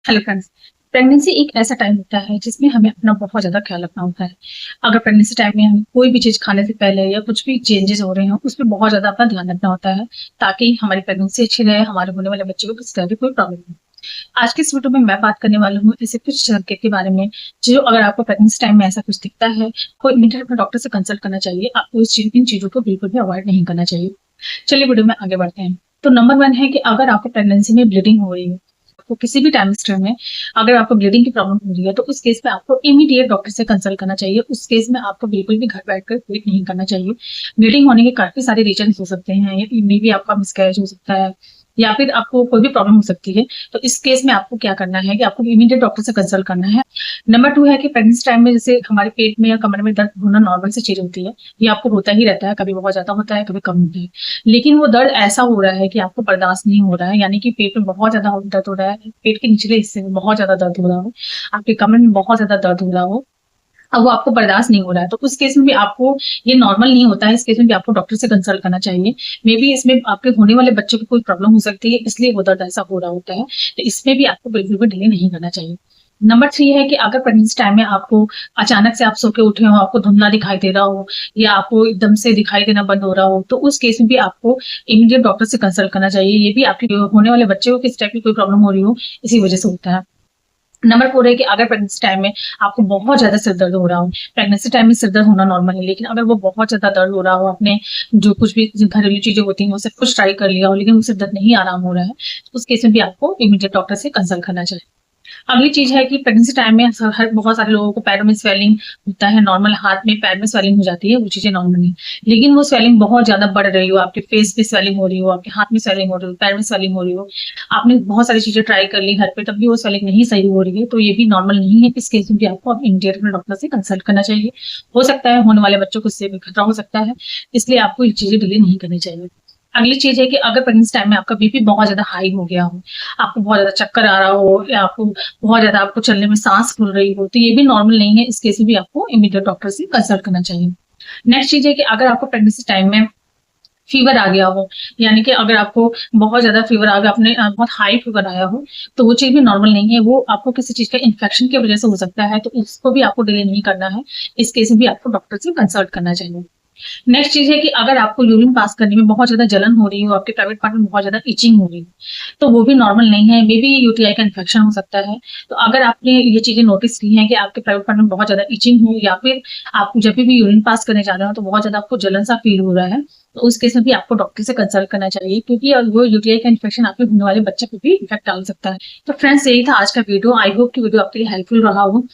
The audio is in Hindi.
Hello friends. प्रेगनेंसी एक ऐसा टाइम होता है जिसमें हमें अपना बहुत ज्यादा ख्याल रखना होता है। अगर प्रेगनेंसी टाइम में हम कोई भी चीज खाने से पहले या कुछ भी चेंजेस हो रहे हो उस पर बहुत ज्यादा अपना ध्यान रखना होता है, ताकि हमारी प्रेगनेंसी अच्छी रहे, हमारे होने वाले बच्चे को किसी तरह की कोई प्रॉब्लम नहीं। आज की इस वीडियो में मैं बात करने वाली हूँ ऐसे कुछ संकेत के बारे में, जो अगर आपको प्रेगनेंसी टाइम में ऐसा कुछ दिखता है तो इमीडिएट अपने डॉक्टर से कंसल्ट करना चाहिए। आपको इन चीजों को बिल्कुल भी अवॉइड नहीं करना चाहिए। चलिए वीडियो में आगे बढ़ते हैं। तो नंबर वन है कि अगर आपको प्रेगनेंसी में ब्लीडिंग हो रही है, आपको किसी भी टाइम में अगर आपको ब्लीडिंग की प्रॉब्लम हो रही है तो उस केस में आपको इमीडिएट डॉक्टर से कंसल्ट करना चाहिए। उस केस में आपको बिल्कुल भी घर बैठकर वेट नहीं करना चाहिए। ब्लीडिंग होने के काफी सारे रीजन हो सकते हैं, मे भी आपका मिसकैरेज हो सकता है या फिर आपको कोई भी प्रॉब्लम हो सकती है। तो इस केस में आपको क्या करना है कि आपको इमीडिएट डॉक्टर से कंसल्ट करना है। नंबर टू है कि प्रेगनेंसी टाइम में जैसे हमारे पेट में या कमर में दर्द होना नॉर्मल सी चीज होती है। ये आपको होता ही रहता है, कभी बहुत ज्यादा होता है, कभी कम होता है। लेकिन वो दर्द ऐसा हो रहा है कि आपको बर्दाश्त नहीं हो रहा है, यानी कि पेट में बहुत ज्यादा दर्द हो रहा है, पेट के निचले हिस्से में बहुत ज्यादा दर्द हो रहा हो, आपके कमर में बहुत ज्यादा दर्द हो रहा हो, अब वो आपको बर्दाश्त नहीं हो रहा है, तो उस केस में भी आपको, ये नॉर्मल नहीं होता है, इस केस में भी आपको डॉक्टर से कंसल्ट करना चाहिए। मे बी इसमें आपके होने वाले बच्चे को कोई प्रॉब्लम हो सकती है, इसलिए वो दर्द ऐसा हो रहा होता है। तो इसमें भी आपको बिल्कुल भी डिले नहीं करना चाहिए। नंबर थ्री है कि अगर प्रेगनेंसी टाइम में आपको अचानक से आप सो के उठे हो, आपको धुंधला दिखाई दे रहा हो या आपको एकदम से दिखाई देना बंद हो रहा हो, तो उस केस में भी आपको इमीडिएट डॉक्टर से कंसल्ट करना चाहिए। ये भी आपके होने वाले बच्चे को किस टाइप की कोई प्रॉब्लम हो रही हो, इसी वजह से होता है। नंबर फोर है कि अगर प्रेगनेंसी टाइम में आपको बहुत ज्यादा सिर दर्द हो रहा हो, प्रेगनेंसी टाइम में सिर दर्द होना नॉर्मल है, लेकिन अगर वो बहुत ज्यादा दर्द हो रहा हो, आपने जो कुछ भी जो घरेलू चीजें होती हैं वो सब कुछ ट्राई कर लिया हो लेकिन वो सिर दर्द नहीं आराम हो रहा है, तो उस केस में भी आपको इमीडिएट डॉक्टर से कंसल्ट करना चाहिए। अगली चीज है कि प्रेगनेंसी टाइम में हर बहुत सारे लोगों को पैरों में स्वेलिंग होता है, नॉर्मल हाथ में पैर में स्वेलिंग हो जाती है, वो चीजें नॉर्मल है। लेकिन वो स्वेलिंग बहुत ज्यादा बढ़ रही हो, आपके फेस पे स्वेलिंग हो रही हो, आपके हाथ में स्वेलिंग हो रही हो, पैर में स्वेलिंग हो रही हो, आपने बहुत सारी चीजें ट्राई कर ली घर पे तब भी वो स्वेलिंग नहीं सही हो रही है, तो ये भी नॉर्मल नहीं है। इस केस में भी आपको इमीडिएट अपने डॉक्टर से कंसल्ट करना चाहिए। हो सकता है होने वाले बच्चों को इससे भी खतरा हो सकता है, इसलिए आपको ये चीजें डिले नहीं करनी चाहिए। अगली चीज है कि अगर प्रेगनेंसी टाइम में आपका बीपी बहुत ज्यादा हाई हो गया हो, आपको बहुत ज्यादा चक्कर आ रहा हो या आपको बहुत ज्यादा आपको चलने में सांस फूल रही हो, तो ये भी नॉर्मल नहीं है। इस केस में भी आपको इमीडिएट डॉक्टर से कंसल्ट करना चाहिए। नेक्स्ट चीज है कि अगर आपको प्रेगनेंसी टाइम में फीवर आ गया हो, यानी कि अगर आपको बहुत ज्यादा फीवर आ गया, आपने बहुत हाई फीवर आया हो, तो वो चीज भी नॉर्मल नहीं है। वो आपको किसी चीज का इन्फेक्शन की वजह से हो सकता है, तो इसको भी आपको डिले नहीं करना है। इस केस में भी आपको डॉक्टर से कंसल्ट करना चाहिए। नेक्स्ट चीज है कि अगर आपको यूरिन पास करने में बहुत ज्यादा जलन हो रही हो, आपके प्राइवेट पार्ट में बहुत ज्यादा इचिंग हो रही हो, तो वो भी नॉर्मल नहीं है, मे बी यूटीआई का इन्फेक्शन हो सकता है। तो अगर आपने ये चीजें नोटिस की हैं कि आपके प्राइवेट पार्ट में बहुत ज्यादा इचिंग हो या फिर आप जब भी यूरिन पास करने जा रहे हो तो बहुत ज्यादा आपको जलन सा फील हो रहा है, तो उस केस में भी आपको डॉक्टर से कंसल्ट करना चाहिए, क्योंकि वो यूटीआई का इन्फेक्शन आपके होने वाले बच्चे पे भी इफेक्ट डाल सकता है। तो फ्रेंड्स, यही था आज का वीडियो। आई होप कि वीडियो आपके लिए हेल्पफुल रहा हो।